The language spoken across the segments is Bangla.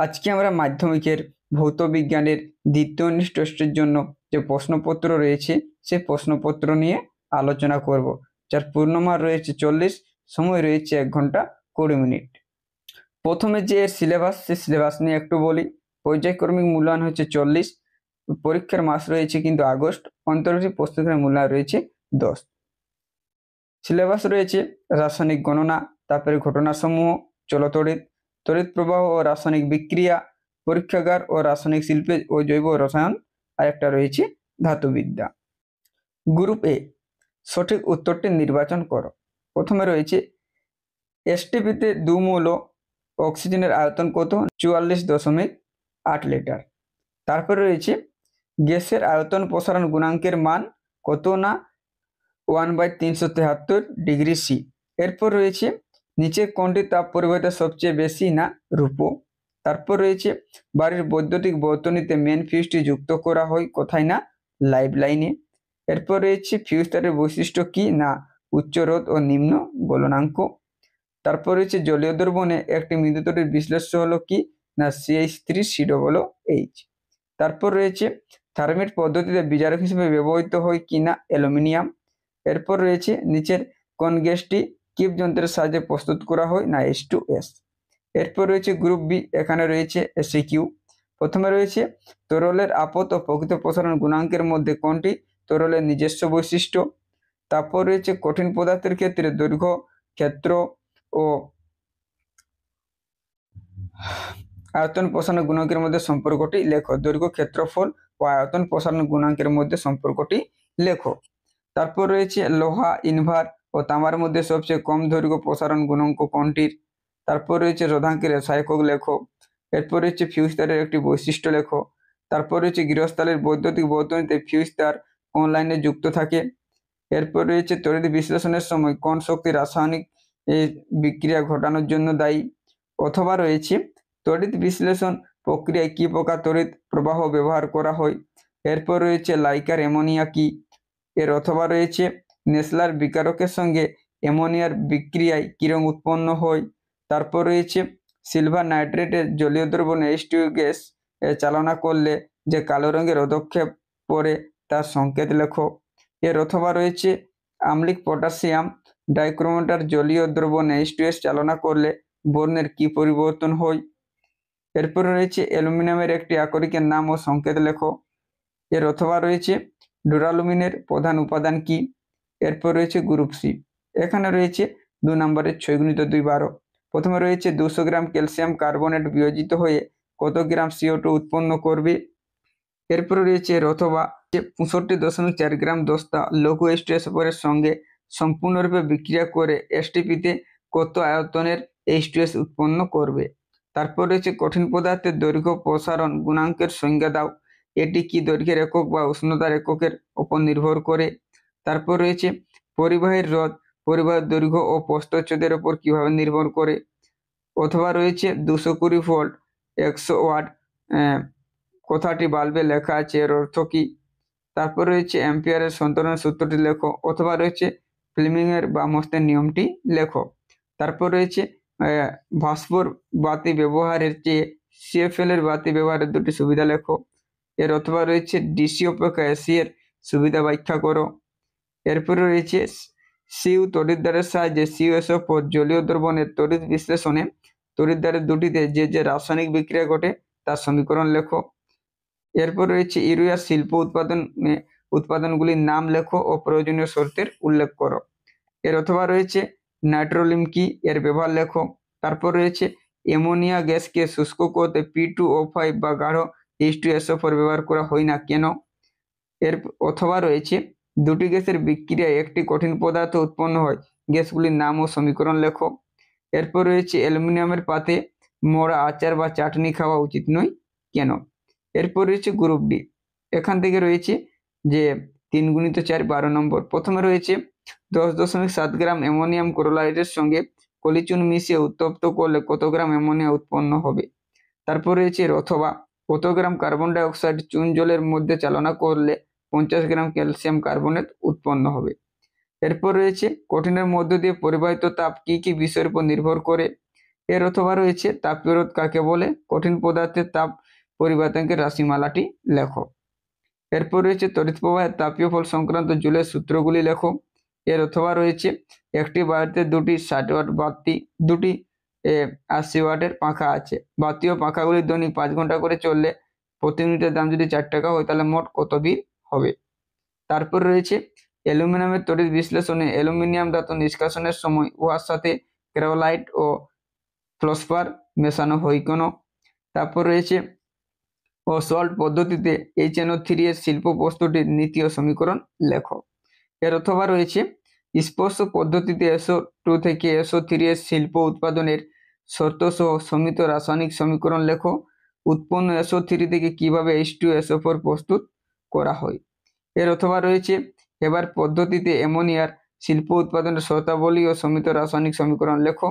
আজকে আমরা মাধ্যমিকের ভৌত বিজ্ঞানের দ্বিতীয় টেস্টের জন্য যে প্রশ্নপত্র রয়েছে সেই প্রশ্নপত্র নিয়ে আলোচনা করব, যার পূর্ণমান রয়েছে 40, সময় রয়েছে 1 ঘন্টা 20 মিনিট। প্রথমে যে সিলেবাস, সেই সিলেবাস নিয়ে একটু বলি। পর্যায়ক্রমিক মূল্যায়ন হচ্ছে 40, পরীক্ষার মাস রয়েছে কিন্তু আগস্ট, অন্তর্গত প্রশ্নের মূল্যায়ন রয়েছে 10। সিলেবাস রয়েছে রাসায়নিক গণনা, তারপরে ঘটনাসমূহ, চলতড়িৎ, তড়িৎ প্রবাহ ও রাসায়নিক বিক্রিয়া, পরীক্ষাগার ও রাসায়নিক শিল্পে ও জৈব রসায়ন, আর একটা রয়েছে ধাতুবিদ্যা। গ্রুপ এ, সঠিক উত্তরটি নির্বাচন করো। প্রথমে রয়েছে এসটিপিতে 2 মৌল অক্সিজেনের আয়তন কত? 44.8 লিটার। তারপরে রয়েছে গ্যাসের আয়তন প্রসারণ গুণাঙ্কের মান কত? না 1/373 ডিগ্রি সি। এরপর রয়েছে নিচের কোনটি তাপ পরিবাহিতা সবচেয়ে বেশি? না রূপো। তারপর রয়েছে বাড়ির বৈদ্যুতিক বর্তনীতে মেন ফিউজটি যুক্ত করা হয় কোথায়? না লাইভ লাইনে। এরপর রয়েছে ফিউজ তারের বৈশিষ্ট্য কি? না উচ্চ রোধ ও নিম্ন গলনাঙ্ক। তারপর রয়েছে জলীয় দ্রবণে একটি মৃদুতড়িৎ বিশ্লেষ্য হলো কি? না CH3COOH। তারপর রয়েছে থার্মিট পদ্ধতিতে বিজারক হিসেবে ব্যবহৃত হয় কি? না অ্যালুমিনিয়াম। এরপর রয়েছে নিচের কোন গ্যাসটি কিপ যন্ত্রের সাহায্যে প্রস্তুত করা হয়? না H2S। এরপর রয়েছে গ্রুপ বি, এখানে রয়েছে SIQ। প্রথমে রয়েছে তরলের আপত ও প্রকৃত প্রসারণ গুণাঙ্কের মধ্যে কোনটি তরলের নিজস্ব বৈশিষ্ট্য? তারপর রয়েছে কঠিন পদার্থের ক্ষেত্রে দৈর্ঘ্য, ক্ষেত্র ও আয়তন প্রসারণ গুণাঙ্কের মধ্যে সম্পর্কটি লেখো। দৈর্ঘ্য, ক্ষেত্রফল ও আয়তন প্রসারণ গুণাঙ্কের মধ্যে সম্পর্কটি লেখো। তারপর রয়েছে লোহা, ইনভার ও তামার মধ্যে সবচেয়ে কম দৈর্ঘ্য প্রসারণ গুণাঙ্ক কোনটির? তারপর রয়েছে রোধাঙ্কের SI একক লেখো। এরপর রয়েছে ফিউজ তারের একটি বৈশিষ্ট্য লেখো। তারপর রয়েছে গৃহস্থালির বৈদ্যুতিক বর্তনীতে ফিউজ তার কোন লাইনে যুক্ত থাকে? এরপর রয়েছে তড়িৎ বিশ্লেষণের সময় কোন শক্তি রাসায়নিক বিক্রিয়া ঘটানোর জন্য দায়ী? অথবা রয়েছে তড়িৎ বিশ্লেষণ প্রক্রিয়ায় কি প্রকার তড়িৎ প্রবাহ ব্যবহার করা হয়? এরপর রয়েছে লাইকার অ্যামোনিয়া কি? এর অথবা রয়েছে নেসলার বিকারকের সঙ্গে অ্যামোনিয়ার বিক্রিয়ায় কি রং উৎপন্ন হয়? তারপর রয়েছে সিলভার নাইট্রেটের জলীয় দ্রবণে H2 গ্যাস চালনা করলে যে কালো রঙের পদক্ষেপ পড়ে তার সংকেত লেখো। এর অথবা রয়েছে আম্লিক পটাশিয়াম ডাইক্রোমেটার জলীয় দ্রবণে H2S চালনা করলে বর্ণের কি পরিবর্তন হয়? এরপর রয়েছে অ্যালুমিনিয়ামের একটি আকরিকের নাম ও সংকেত লেখো। এর অথবা রয়েছে ডুরালুমিনের প্রধান উপাদান কি? এরপর রয়েছে গ্রুপ সি, এখানে রয়েছে 2 নম্বরের 6 × 2 12। প্রথমে রয়েছে 200 গ্রাম ক্যালসিয়াম কার্বনেট বিয়োজিত হয়ে কত গ্রাম CO2 উৎপন্ন করবে? এরপর রয়েছে এর অথবা 65.4 গ্রাম দস্তা লঘু H2S এর সঙ্গে সম্পূর্ণরূপে বিক্রিয়া করে STPতে কত আয়তনের H2S উৎপন্ন করবে? তারপর রয়েছে কঠিন পদার্থের দৈর্ঘ্য প্রসারণ গুণাঙ্কের সংজ্ঞা দাও। এটি কি দৈর্ঘ্যের একক বা উষ্ণতার এককের উপর নির্ভর করে? তারপর রয়েছে পরিবাহীর রোধ পরিবাহের দৈর্ঘ্য ও প্রস্থচ্ছেদের উপর কিভাবে নির্ভর করে? অথবা রয়েছে 220 ভোল্ট 100 ওয়াট কথাটি বাল্বে লেখা আছে, এর অর্থ কি? তারপর রয়েছে অ্যাম্পিয়ারের সন্তরণ সূত্রটি লেখো। অথবা রয়েছে ফ্লেমিংয়ের বামহস্তের নিয়মটি লেখো। তারপর রয়েছে ভাস্বর বাতি ব্যবহারের চেয়ে CFL এর বাতি ব্যবহারের দুটি সুবিধা লেখো। এর অথবা রয়েছে DC অপেক্ষা AC এর সুবিধা ব্যাখ্যা করো। এরপরে রয়েছে সিউ তড়িৎদ্বারের সাহায্যে CuSO4 জলীয় দ্রবণের তড়িৎ বিশ্লেষণে তড়িৎদ্বারের দুটিতে যে যে রাসায়নিক বিক্রিয়া ঘটে তার সমীকরণ লেখো। এরপর রয়েছে ইউরিয়া শিল্প উৎপাদনগুলির নাম লেখো ও প্রয়োজনীয় শর্তের উল্লেখ করো। এর অথবা রয়েছে নাইট্রোলিম কি? এর ব্যবহার লেখো। তারপর রয়েছে অ্যামোনিয়া গ্যাসকে শুষ্ক করতে P2O5 বা গাঢ় H2SO4 ব্যবহার করা হয় না কেন? এর অথবা রয়েছে দুটি গ্যাসের বিক্রিয়ায় একটি কঠিন পদার্থ উৎপন্ন হয়, গ্যাসগুলির নাম ও সমীকরণ লেখো। এরপর রয়েছে অ্যালুমিনিয়ামের পাতে মোড়া আচার বা চাটনি খাওয়া উচিত নয় কেন? এরপর রয়েছে গ্রুপ ডি, এখান থেকে রয়েছে যে 3 × 4 12 নম্বর। প্রথমে রয়েছে 10.7 গ্রাম অ্যামোনিয়াম ক্লোরাইডের সঙ্গে কলিচুন মিশিয়ে উত্তপ্ত করলে কত গ্রাম অ্যামোনিয়া উৎপন্ন হবে? তারপর রয়েছে অথবা কত গ্রাম কার্বন ডাই অক্সাইড চুন জলের মধ্যে চালনা করলে 50 গ্রাম ক্যালসিয়াম কার্বনেট উৎপন্ন হবে? এরপর রয়েছে কঠিনের মধ্য দিয়ে পরিবাহিত তাপ কি কি বিষয়ের উপর নির্ভর করে? এর অথবা রয়েছে তাপীয় রোধ কাকে বলে, কঠিন পদার্থের তাপ পরিবর্তনকের রাশিমালাটি লেখো। এরপর রয়েছে তড়িৎ প্রবাহের তাপীয় ফল সংক্রান্ত জুলের সূত্রগুলি লেখো। এর অথবা রয়েছে একটি বাড়িতে দুটি 60 ওয়াট বাতি, দুটি 80 ওয়াটের পাখা আছে। বাতি ও পাখাগুলির দৈনিক 5 ঘন্টা করে চললে প্রতি মিনিটের দাম যদি 4 টাকা হয় তাহলে মোট কত বিল হবে। তারপর রয়েছে অ্যালুমিনিয়ামের তড়িৎ বিশ্লেষণে অ্যালুমিনিয়াম ধাতু নিষ্কাশনের সময় উহার সাথে ক্রায়োলাইট ও ফ্লোসফার মেশানো হয় কেন। তারপর রয়েছে সল্ট পদ্ধতিতে HNO3 এর শিল্প বস্তুটির নীতীয় সমীকরণ লেখো। এর অথবা রয়েছে স্পর্শ পদ্ধতিতে SO2 থেকে SO3 এর শিল্প উৎপাদনের শর্ত সহ সমিত রাসায়নিক সমীকরণ লেখো। উৎপন্ন SO3 থেকে কিভাবে H2SO4 প্রস্তুত করা হয়। এর অথবা রয়েছে হেবার পদ্ধতিতে অ্যামোনিয়ার শিল্প উৎপাদনের শর্তাবলী ও সমিত রাসায়নিক সমীকরণ লেখো।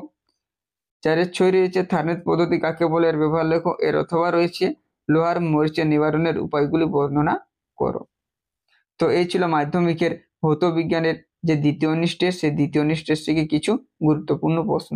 4-6 রয়েছে থার্নেট পদ্ধতি কাকে বলে, এর ব্যবহার লেখো। এর অথবা রয়েছে লোহার মরিচা নিবারণের উপায়গুলি বর্ণনা করো। তো এই ছিল মাধ্যমিকের ভৌত বিজ্ঞানের যে দ্বিতীয় ইউনিট টেস্ট, সেই দ্বিতীয় ইউনিট টেস্ট থেকে কিছু গুরুত্বপূর্ণ প্রশ্ন।